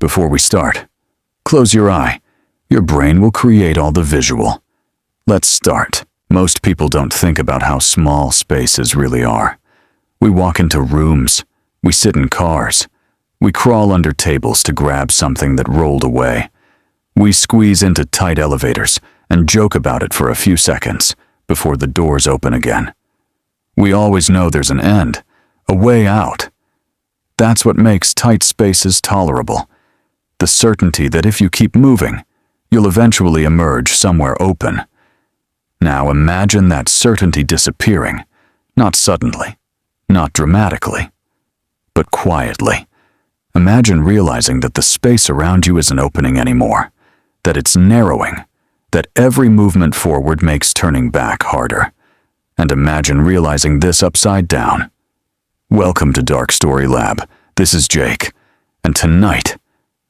Before we start, close your eye. Your brain will create all the visual. Let's start. Most people don't think about how small spaces really are. We walk into rooms. We sit in cars. We crawl under tables to grab something that rolled away. We squeeze into tight elevators and joke about it for a few seconds before the doors open again. We always know there's an end, a way out. That's what makes tight spaces tolerable. The certainty that if you keep moving, you'll eventually emerge somewhere open. Now imagine that certainty disappearing, not suddenly, not dramatically, but quietly. Imagine realizing that the space around you isn't opening anymore, that it's narrowing, that every movement forward makes turning back harder. And imagine realizing this upside down. Welcome to DarkStory Lab. This is Jake. And tonight,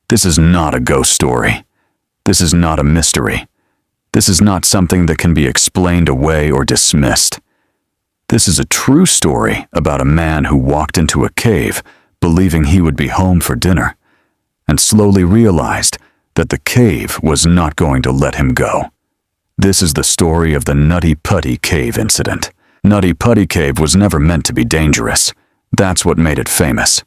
this is not a ghost story. This is not a mystery. This is not something that can be explained away or dismissed. This is a true story about a man who walked into a cave believing he would be home for dinner, and slowly realized that the cave was not going to let him go. This is the story of the Nutty Putty Cave incident. Nutty Putty Cave was never meant to be dangerous. That's what made it famous.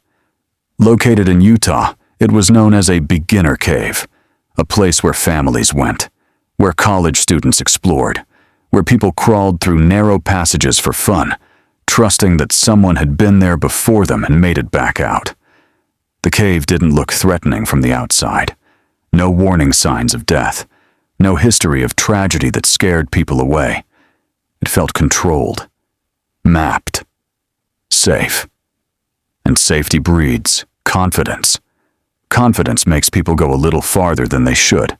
Located in Utah, it was known as a beginner cave, a place where families went, where college students explored, where people crawled through narrow passages for fun, trusting that someone had been there before them and made it back out. The cave didn't look threatening from the outside. No warning signs of death. No history of tragedy that scared people away. It felt controlled, mapped, safe. And safety breeds confidence. Confidence makes people go a little farther than they should.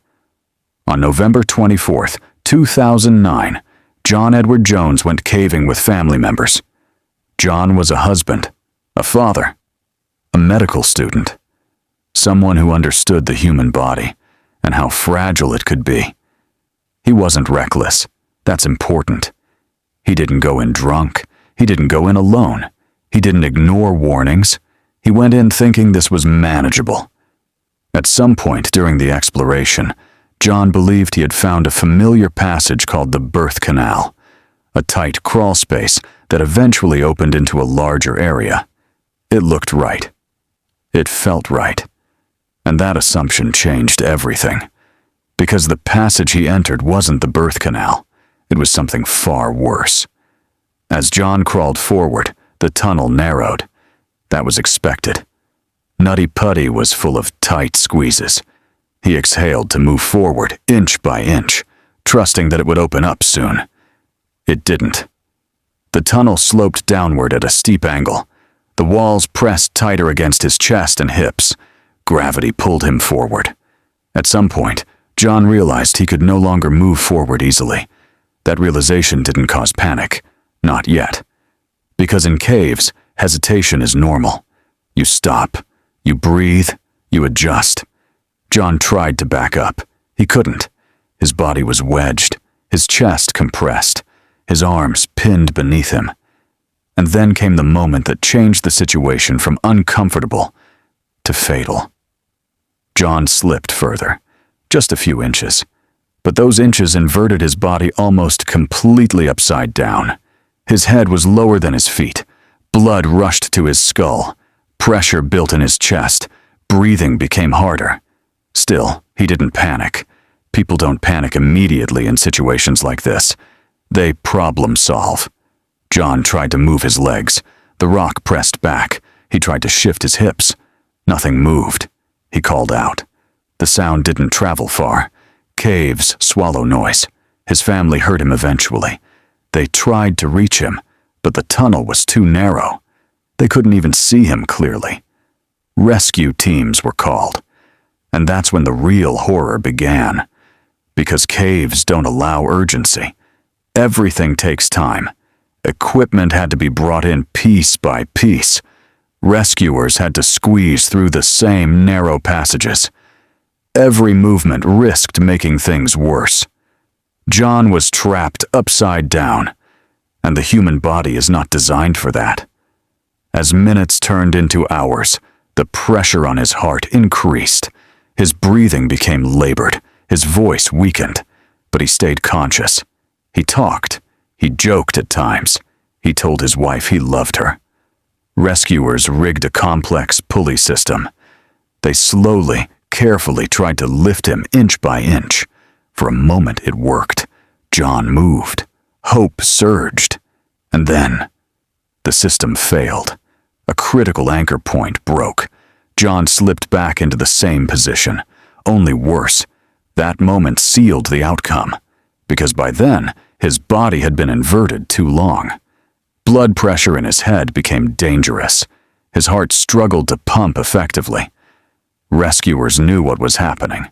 On November 24th, 2009, John Edward Jones went caving with family members. John was a husband, a father, a medical student, someone who understood the human body and how fragile it could be. He wasn't reckless. That's important. He didn't go in drunk. He didn't go in alone. He didn't ignore warnings. He went in thinking this was manageable. At some point during the exploration, John believed he had found a familiar passage called the birth canal, a tight crawl space that eventually opened into a larger area. It looked right. It felt right. And that assumption changed everything. Because the passage he entered wasn't the birth canal. It was something far worse. As John crawled forward, the tunnel narrowed. That was expected. Nutty Putty was full of tight squeezes. He exhaled to move forward, inch by inch, trusting that it would open up soon. It didn't. The tunnel sloped downward at a steep angle. The walls pressed tighter against his chest and hips. Gravity pulled him forward. At some point, John realized he could no longer move forward easily. That realization didn't cause panic. Not yet. Because in caves, hesitation is normal. You stop. You breathe. You adjust. John tried to back up. He couldn't. His body was wedged, his chest compressed, his arms pinned beneath him. And then came the moment that changed the situation from uncomfortable to fatal. John slipped further, just a few inches, but those inches inverted his body almost completely upside down. His head was lower than his feet. Blood rushed to his skull. Pressure built in his chest. Breathing became harder. Still, he didn't panic. People don't panic immediately in situations like this. They problem solve. John tried to move his legs. The rock pressed back. He tried to shift his hips. Nothing moved. He called out. The sound didn't travel far. Caves swallow noise. His family heard him eventually. They tried to reach him, but the tunnel was too narrow. They couldn't even see him clearly. Rescue teams were called. And that's when the real horror began. Because caves don't allow urgency. Everything takes time. Equipment had to be brought in piece by piece. Rescuers had to squeeze through the same narrow passages. Every movement risked making things worse. John was trapped upside down, and the human body is not designed for that. As minutes turned into hours, the pressure on his heart increased. His breathing became labored, his voice weakened, but he stayed conscious. He talked. He joked at times. He told his wife he loved her. Rescuers rigged a complex pulley system. They slowly, carefully tried to lift him inch by inch. For a moment it worked. John moved. Hope surged. And then, the system failed. A critical anchor point broke. John slipped back into the same position, only worse. That moment sealed the outcome, because by then, his body had been inverted too long. Blood pressure in his head became dangerous. His heart struggled to pump effectively. Rescuers knew what was happening.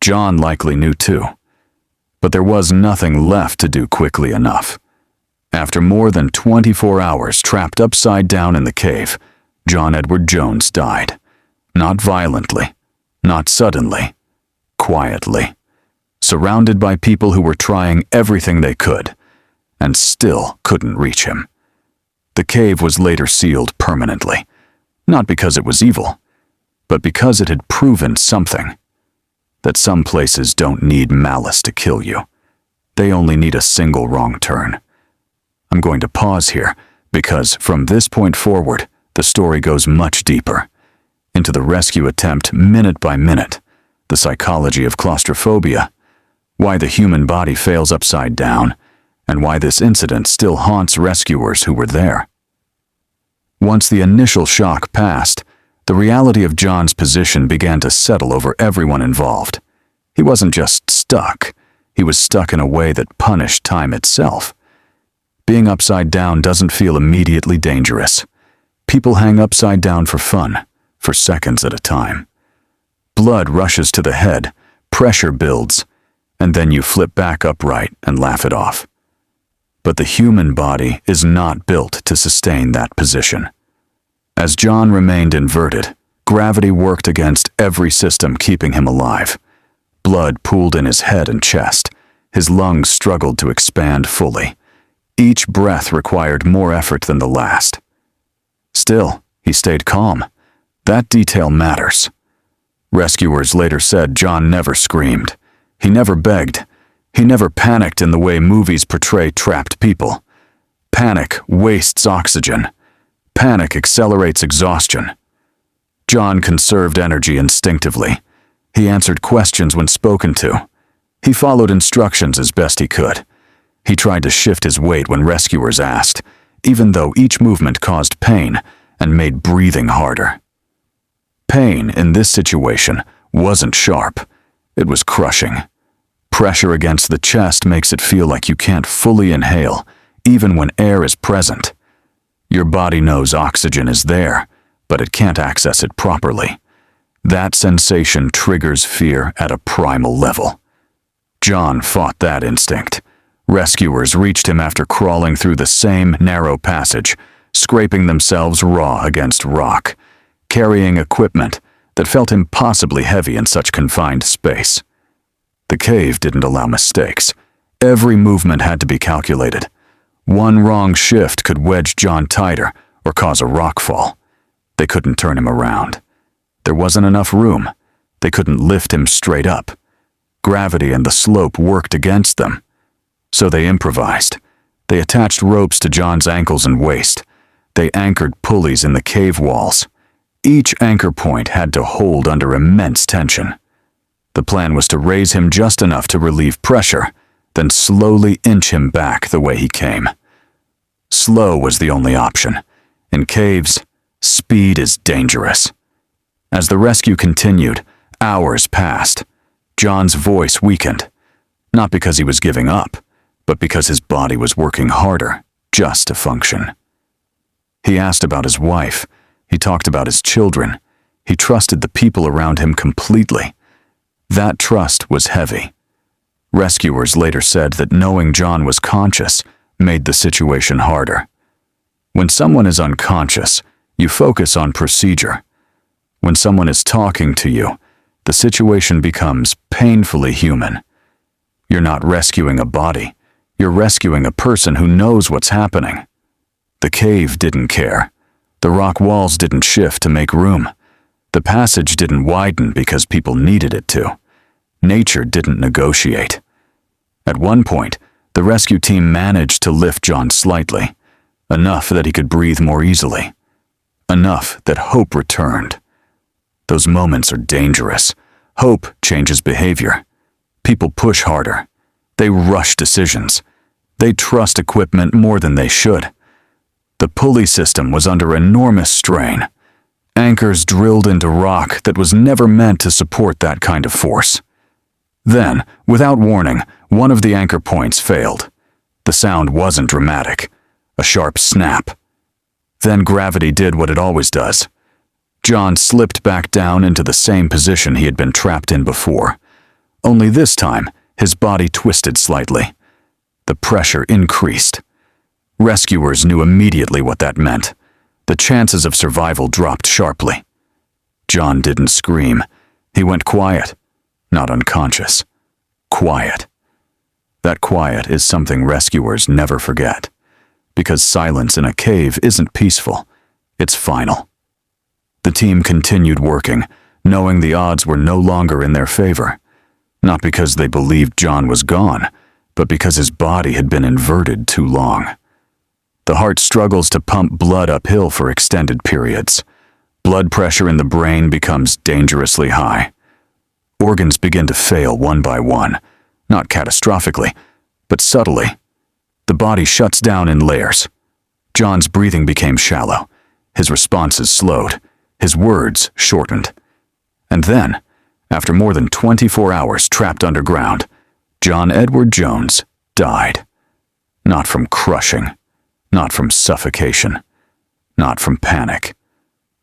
John likely knew too. But there was nothing left to do quickly enough. After more than 24 hours trapped upside down in the cave, John Edward Jones died. Not violently, not suddenly, quietly, surrounded by people who were trying everything they could, and still couldn't reach him. The cave was later sealed permanently, not because it was evil, but because it had proven something. That some places don't need malice to kill you. They only need a single wrong turn. I'm going to pause here, because from this point forward, the story goes much deeper. Into the rescue attempt minute by minute, the psychology of claustrophobia, why the human body fails upside down, and why this incident still haunts rescuers who were there. Once the initial shock passed, the reality of John's position began to settle over everyone involved. He wasn't just stuck, he was stuck in a way that punished time itself. Being upside down doesn't feel immediately dangerous. People hang upside down for fun, for seconds at a time. Blood rushes to the head, pressure builds, and then you flip back upright and laugh it off. But the human body is not built to sustain that position. As John remained inverted, gravity worked against every system keeping him alive. Blood pooled in his head and chest. His lungs struggled to expand fully. Each breath required more effort than the last. Still, he stayed calm. That detail matters. Rescuers later said John never screamed. He never begged. He never panicked in the way movies portray trapped people. Panic wastes oxygen. Panic accelerates exhaustion. John conserved energy instinctively. He answered questions when spoken to. He followed instructions as best he could. He tried to shift his weight when rescuers asked, even though each movement caused pain and made breathing harder. Pain in this situation wasn't sharp. It was crushing. Pressure against the chest makes it feel like you can't fully inhale, even when air is present. Your body knows oxygen is there, but it can't access it properly. That sensation triggers fear at a primal level. John fought that instinct. Rescuers reached him after crawling through the same narrow passage, scraping themselves raw against rock, carrying equipment that felt impossibly heavy in such confined space. The cave didn't allow mistakes. Every movement had to be calculated. One wrong shift could wedge John tighter or cause a rock fall. They couldn't turn him around. There wasn't enough room. They couldn't lift him straight up. Gravity and the slope worked against them. So they improvised. They attached ropes to John's ankles and waist. They anchored pulleys in the cave walls. Each anchor point had to hold under immense tension. The plan was to raise him just enough to relieve pressure, then slowly inch him back the way he came. Slow was the only option. In caves, speed is dangerous. As the rescue continued, hours passed. John's voice weakened, not because he was giving up, but because his body was working harder just to function. He asked about his wife. He talked about his children. He trusted the people around him completely. That trust was heavy. Rescuers later said that knowing John was conscious made the situation harder. When someone is unconscious, you focus on procedure. When someone is talking to you, the situation becomes painfully human. You're not rescuing a body. You're rescuing a person who knows what's happening. The cave didn't care. The rock walls didn't shift to make room. The passage didn't widen because people needed it to. Nature didn't negotiate. At one point, the rescue team managed to lift John slightly, enough that he could breathe more easily, enough that hope returned. Those moments are dangerous. Hope changes behavior. People push harder. They rush decisions. They trust equipment more than they should. The pulley system was under enormous strain. Anchors drilled into rock that was never meant to support that kind of force. Then, without warning, one of the anchor points failed. The sound wasn't dramatic. A sharp snap. Then gravity did what it always does. John slipped back down into the same position he had been trapped in before. Only this time, his body twisted slightly. The pressure increased. Rescuers knew immediately what that meant. The chances of survival dropped sharply. John didn't scream. He went quiet. Not unconscious. Quiet. That quiet is something rescuers never forget. Because silence in a cave isn't peaceful. It's final. The team continued working, knowing the odds were no longer in their favor. Not because they believed John was gone, but because his body had been inverted too long. The heart struggles to pump blood uphill for extended periods. Blood pressure in the brain becomes dangerously high. Organs begin to fail one by one, not catastrophically, but subtly. The body shuts down in layers. John's breathing became shallow. His responses slowed. His words shortened. And then, after more than 24 hours trapped underground, John Edward Jones died. Not from crushing, not from suffocation, not from panic.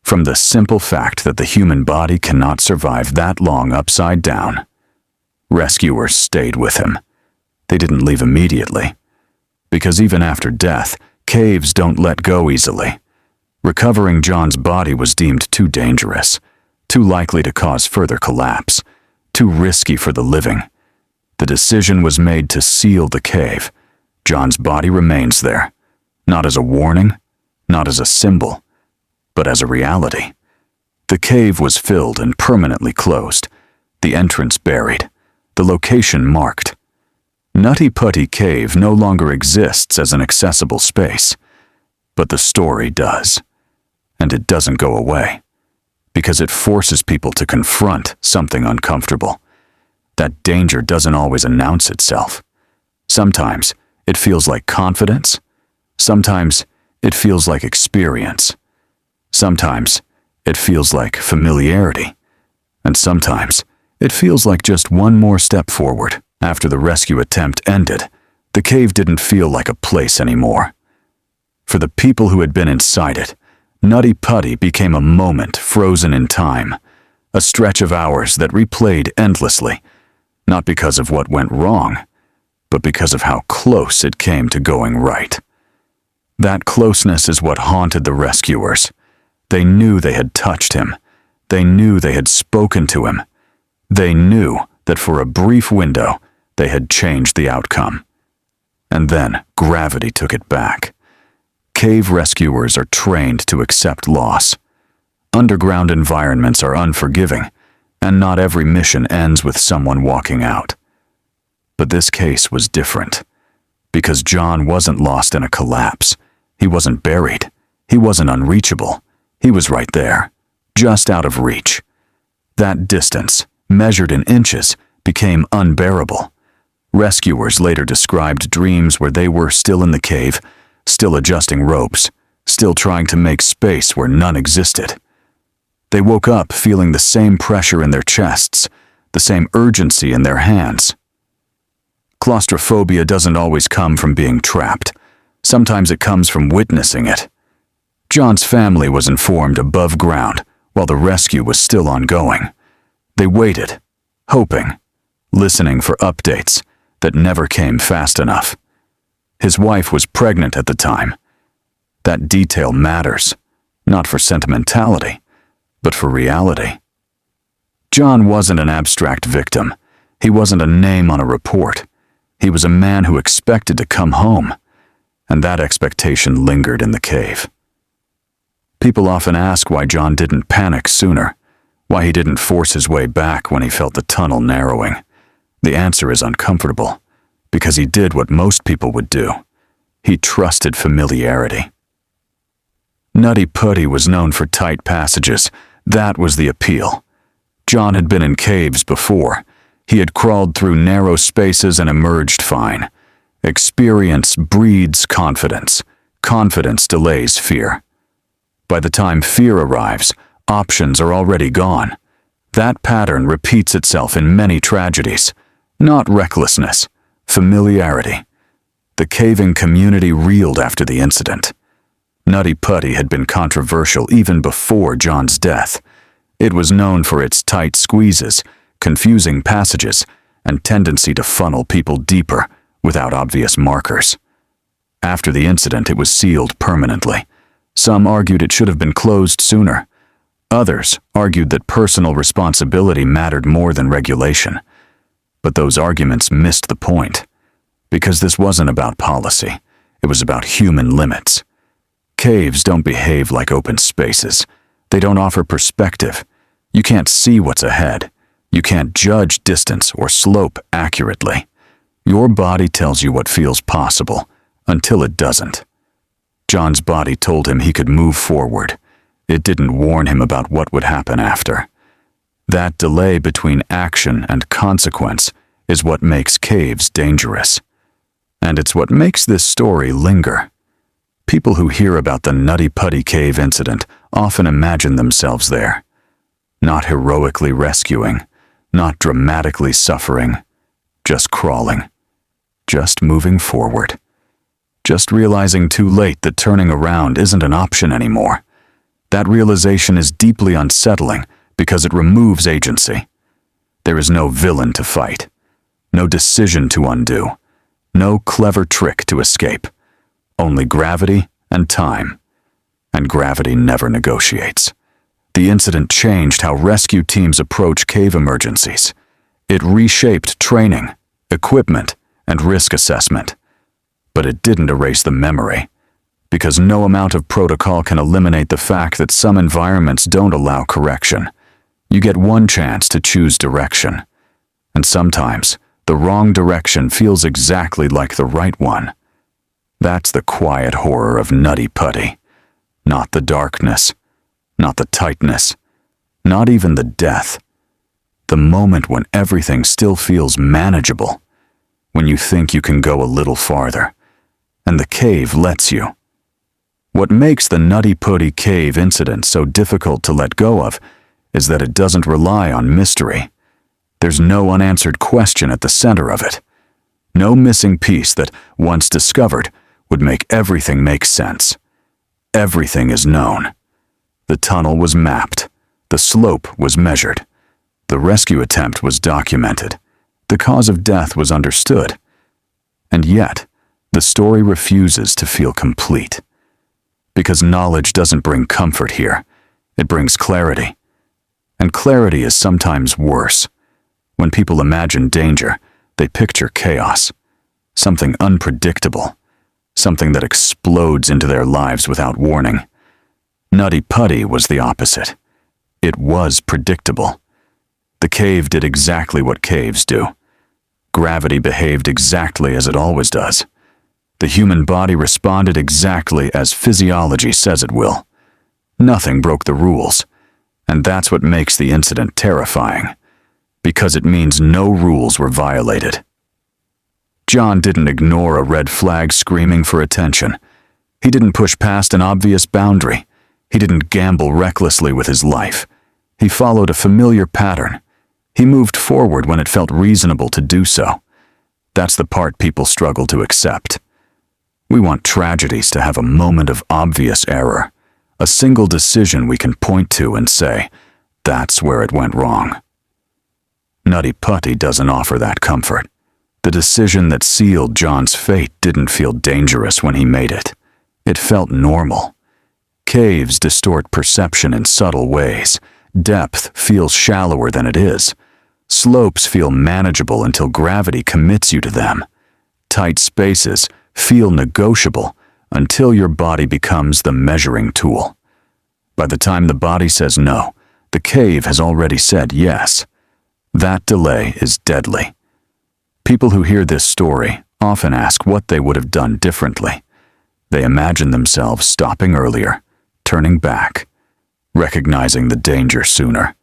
From the simple fact that the human body cannot survive that long upside down. Rescuers stayed with him. They didn't leave immediately. Because even after death, caves don't let go easily. Recovering John's body was deemed too dangerous, too likely to cause further collapse, too risky for the living. The decision was made to seal the cave. John's body remains there, not as a warning, not as a symbol, but as a reality. The cave was filled and permanently closed, the entrance buried, the location marked. Nutty Putty Cave no longer exists as an accessible space, but the story does. And it doesn't go away, because it forces people to confront something uncomfortable. That danger doesn't always announce itself. Sometimes it feels like confidence. Sometimes it feels like experience. Sometimes it feels like familiarity. And sometimes it feels like just one more step forward. After the rescue attempt ended, the cave didn't feel like a place anymore. For the people who had been inside it, Nutty Putty became a moment frozen in time, a stretch of hours that replayed endlessly, not because of what went wrong, but because of how close it came to going right. That closeness is what haunted the rescuers. They knew they had touched him. They knew they had spoken to him. They knew that for a brief window, they had changed the outcome. And then gravity took it back. Cave rescuers are trained to accept loss. Underground environments are unforgiving, and not every mission ends with someone walking out. But this case was different, because John wasn't lost in a collapse. He wasn't buried. He wasn't unreachable. He was right there, just out of reach. That distance, measured in inches, became unbearable. Rescuers later described dreams where they were still in the cave, still adjusting ropes, still trying to make space where none existed. They woke up feeling the same pressure in their chests, the same urgency in their hands. Claustrophobia doesn't always come from being trapped. Sometimes it comes from witnessing it. John's family was informed above ground while the rescue was still ongoing. They waited, hoping, listening for updates that never came fast enough. His wife was pregnant at the time. That detail matters, not for sentimentality, but for reality. John wasn't an abstract victim. He wasn't a name on a report. He was a man who expected to come home, and that expectation lingered in the cave. People often ask why John didn't panic sooner. why he didn't force his way back when he felt the tunnel narrowing. The answer is uncomfortable, because he did what most people would do. He trusted familiarity. Nutty Putty was known for tight passages. That was the appeal. John had been in caves before. He had crawled through narrow spaces and emerged fine. Experience breeds confidence. Confidence delays fear. By the time fear arrives, options are already gone. That pattern repeats itself in many tragedies. Not recklessness, familiarity. The caving community reeled after the incident. Nutty Putty had been controversial even before John's death. It was known for its tight squeezes, confusing passages, and tendency to funnel people deeper without obvious markers. After the incident, it was sealed permanently. Some argued it should have been closed sooner. Others argued that personal responsibility mattered more than regulation. But those arguments missed the point. Because this wasn't about policy, it was about human limits. Caves don't behave like open spaces. They don't offer perspective. You can't see what's ahead. You can't judge distance or slope accurately. Your body tells you what feels possible, until it doesn't. John's body told him he could move forward. It didn't warn him about what would happen after. That delay between action and consequence is what makes caves dangerous. And it's what makes this story linger. People who hear about the Nutty Putty Cave incident often imagine themselves there. Not heroically rescuing, not dramatically suffering, just crawling, just moving forward. Just realizing too late that turning around isn't an option anymore. That realization is deeply unsettling because it removes agency. There is no villain to fight, no decision to undo, no clever trick to escape. Only gravity and time. And gravity never negotiates. The incident changed how rescue teams approach cave emergencies. It reshaped training, equipment, and risk assessment. But it didn't erase the memory, because no amount of protocol can eliminate the fact that some environments don't allow correction. You get one chance to choose direction, and sometimes the wrong direction feels exactly like the right one. That's the quiet horror of Nutty Putty. Not the darkness, not the tightness, not even the death. The moment when everything still feels manageable, when you think you can go a little farther, and the cave lets you. What makes the Nutty Putty Cave incident so difficult to let go of is that it doesn't rely on mystery. There's no unanswered question at the center of it. No missing piece that, once discovered, would make everything make sense. Everything is known. The tunnel was mapped. The slope was measured. The rescue attempt was documented. The cause of death was understood. And yet, the story refuses to feel complete. Because knowledge doesn't bring comfort here. It brings clarity. And clarity is sometimes worse. When people imagine danger, they picture chaos. Something unpredictable. Something that explodes into their lives without warning. Nutty Putty was the opposite. It was predictable. The cave did exactly what caves do. Gravity behaved exactly as it always does. The human body responded exactly as physiology says it will. Nothing broke the rules, and that's what makes the incident terrifying, because it means no rules were violated. John didn't ignore a red flag screaming for attention. He didn't push past an obvious boundary. He didn't gamble recklessly with his life. He followed a familiar pattern. He moved forward when it felt reasonable to do so. That's the part people struggle to accept. We want tragedies to have a moment of obvious error, a single decision we can point to and say, that's where it went wrong. Nutty Putty doesn't offer that comfort. The decision that sealed John's fate didn't feel dangerous when he made it. It felt normal. Caves distort perception in subtle ways. Depth feels shallower than it is. Slopes feel manageable until gravity commits you to them. Tight spaces feel negotiable until your body becomes the measuring tool. By the time the body says no, The cave has already said yes. That delay is deadly. People who hear this story often ask what they would have done differently. They imagine themselves stopping earlier, turning back, recognizing the danger sooner.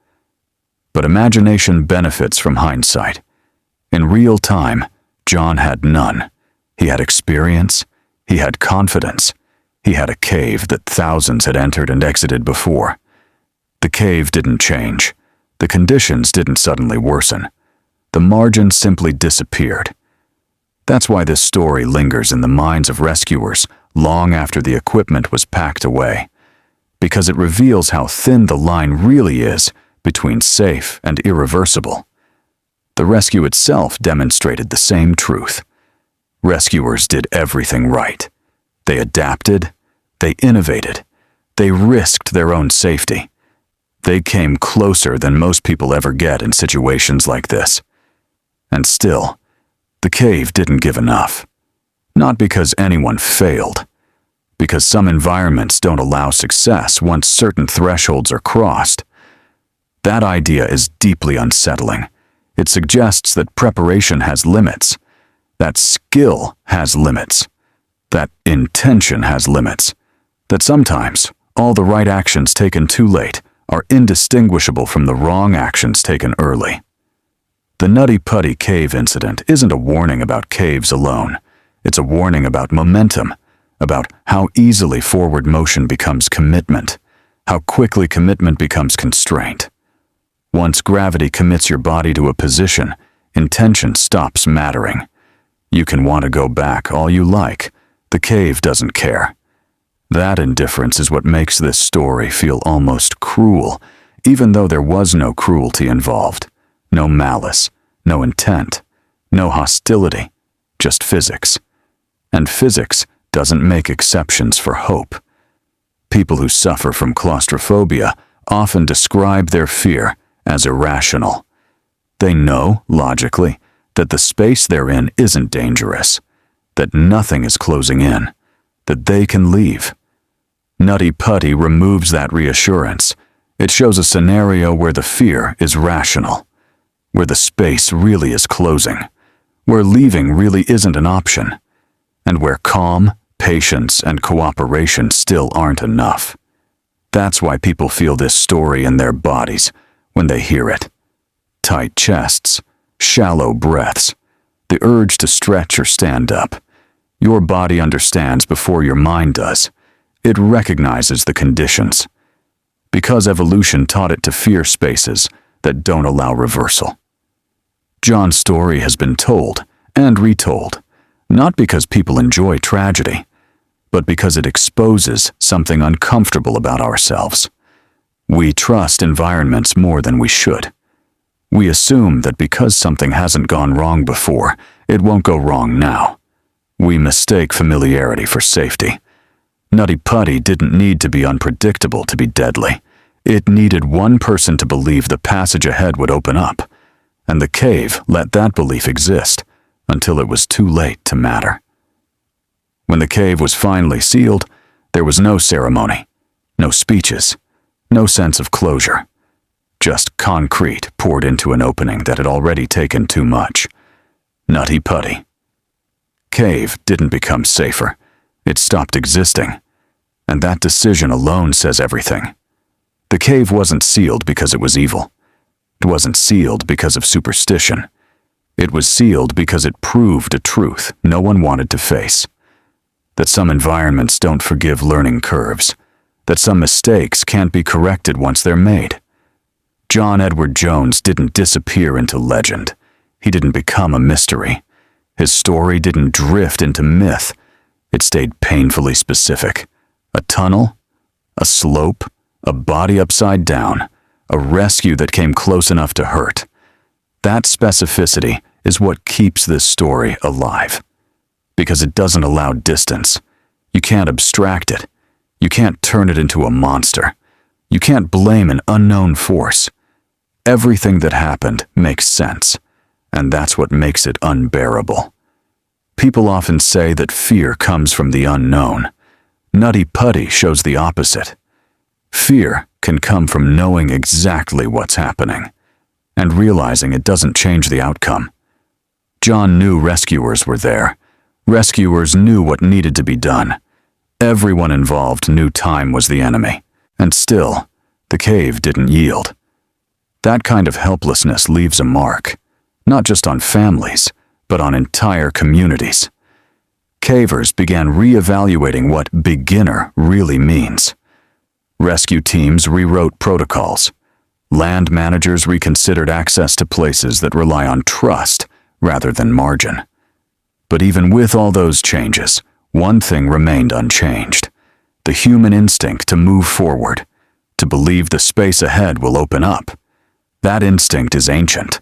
But imagination benefits from hindsight. In real time, John had none. He had experience, he had confidence, he had a cave that thousands had entered and exited before. The cave didn't change. The conditions didn't suddenly worsen. The margin simply disappeared. That's why this story lingers in the minds of rescuers long after the equipment was packed away, because it reveals how thin the line really is between safe and irreversible. The rescue itself demonstrated the same truth. Rescuers did everything right. They adapted, they innovated, they risked their own safety. They came closer than most people ever get in situations like this. And still, the cave didn't give enough. Not because anyone failed, because some environments don't allow success once certain thresholds are crossed. That idea is deeply unsettling. It suggests that preparation has limits, that skill has limits, that intention has limits, that sometimes all the right actions taken too late are indistinguishable from the wrong actions taken early. The Nutty Putty Cave incident isn't a warning about caves alone. It's a warning about momentum, about how easily forward motion becomes commitment, how quickly commitment becomes constraint. Once gravity commits your body to a position, intention stops mattering. You can want to go back all you like. The cave doesn't care. That indifference is what makes this story feel almost cruel, even though there was no cruelty involved. No malice, no intent, no hostility, just physics. And physics doesn't make exceptions for hope. People who suffer from claustrophobia often describe their fear as irrational. They know, logically, that the space they're in isn't dangerous, that nothing is closing in, that they can leave. Nutty Putty removes that reassurance. It shows a scenario where the fear is rational, where the space really is closing, where leaving really isn't an option, and where calm, patience, and cooperation still aren't enough. That's why people feel this story in their bodies when they hear it. Tight chests, shallow breaths, the urge to stretch or stand up. Your body understands before your mind does. It recognizes the conditions, because evolution taught it to fear spaces that don't allow reversal. John's story has been told and retold, not because people enjoy tragedy, but because it exposes something uncomfortable about ourselves. We trust environments more than we should. We assume that because something hasn't gone wrong before, it won't go wrong now. We mistake familiarity for safety. Nutty Putty didn't need to be unpredictable to be deadly. It needed one person to believe the passage ahead would open up, and the cave let that belief exist until it was too late to matter. When the cave was finally sealed, there was no ceremony, no speeches, no sense of closure. Just concrete poured into an opening that had already taken too much. Nutty Putty. Cave didn't become safer. It stopped existing. And that decision alone says everything. The cave wasn't sealed because it was evil. It wasn't sealed because of superstition. It was sealed because it proved a truth no one wanted to face. That some environments don't forgive learning curves. That some mistakes can't be corrected once they're made. John Edward Jones didn't disappear into legend. He didn't become a mystery. His story didn't drift into myth. It stayed painfully specific. A tunnel, a slope, a body upside down, a rescue that came close enough to hurt. That specificity is what keeps this story alive. Because it doesn't allow distance. You can't abstract it. You can't turn it into a monster. You can't blame an unknown force. Everything that happened makes sense, and that's what makes it unbearable. People often say that fear comes from the unknown. Nutty Putty shows the opposite. Fear can come from knowing exactly what's happening and realizing it doesn't change the outcome. John knew rescuers were there. Rescuers knew what needed to be done. Everyone involved knew time was the enemy. And still, the cave didn't yield. That kind of helplessness leaves a mark, not just on families, but on entire communities. Cavers began re-evaluating what beginner really means. Rescue teams rewrote protocols. Land managers reconsidered access to places that rely on trust rather than margin. But even with all those changes, one thing remained unchanged: the human instinct to move forward, to believe the space ahead will open up. That instinct is ancient.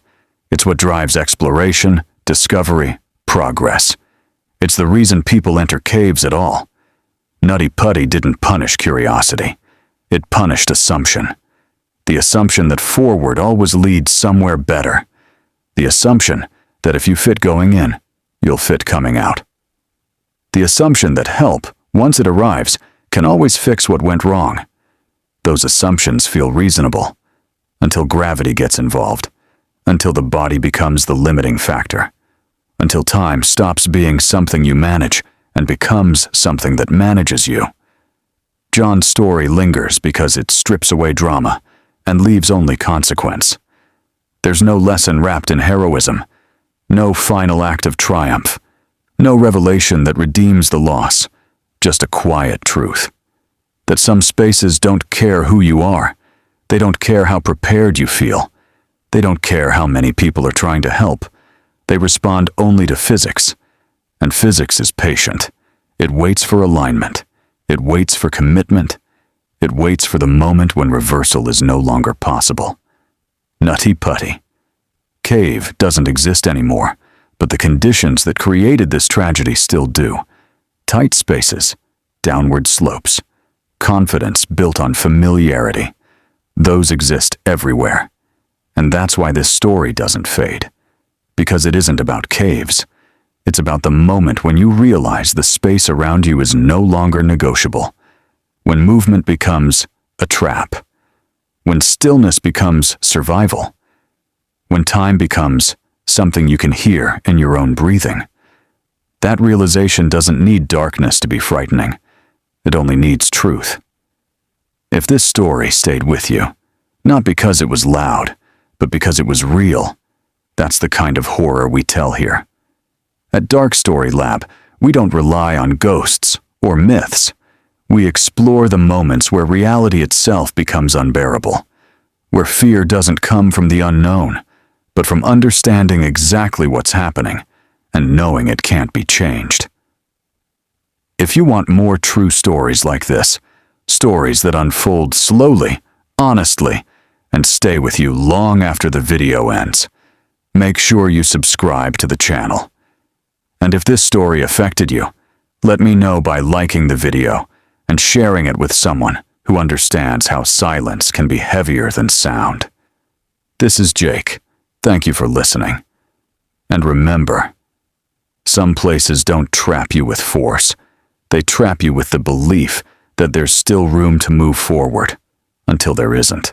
It's what drives exploration, discovery, progress. It's the reason people enter caves at all. Nutty Putty didn't punish curiosity. It punished assumption. The assumption that forward always leads somewhere better. The assumption that if you fit going in, you'll fit coming out. The assumption that help, once it arrives, can always fix what went wrong. Those assumptions feel reasonable, until gravity gets involved, until the body becomes the limiting factor, until time stops being something you manage and becomes something that manages you. John's story lingers because it strips away drama and leaves only consequence. There's no lesson wrapped in heroism, no final act of triumph, no revelation that redeems the loss, just a quiet truth. That some spaces don't care who you are. They don't care how prepared you feel. They don't care how many people are trying to help. They respond only to physics. And physics is patient. It waits for alignment. It waits for commitment. It waits for the moment when reversal is no longer possible. Nutty Putty. Cave doesn't exist anymore, but the conditions that created this tragedy still do. Tight spaces, downward slopes, confidence built on familiarity. Those exist everywhere. And that's why this story doesn't fade. Because it isn't about caves. It's about the moment when you realize the space around you is no longer negotiable. When movement becomes a trap. When stillness becomes survival. When time becomes something you can hear in your own breathing. That realization doesn't need darkness to be frightening. It only needs truth. If this story stayed with you, not because it was loud, but because it was real, that's the kind of horror we tell here. At DarkStory Lab, we don't rely on ghosts or myths. We explore the moments where reality itself becomes unbearable, where fear doesn't come from the unknown, but from understanding exactly what's happening and knowing it can't be changed. If you want more true stories like this, stories that unfold slowly, honestly, and stay with you long after the video ends, make sure you subscribe to the channel. And if this story affected you, let me know by liking the video and sharing it with someone who understands how silence can be heavier than sound. This is Jake. Thank you for listening. And remember, some places don't trap you with force. They trap you with the belief that there's still room to move forward until there isn't.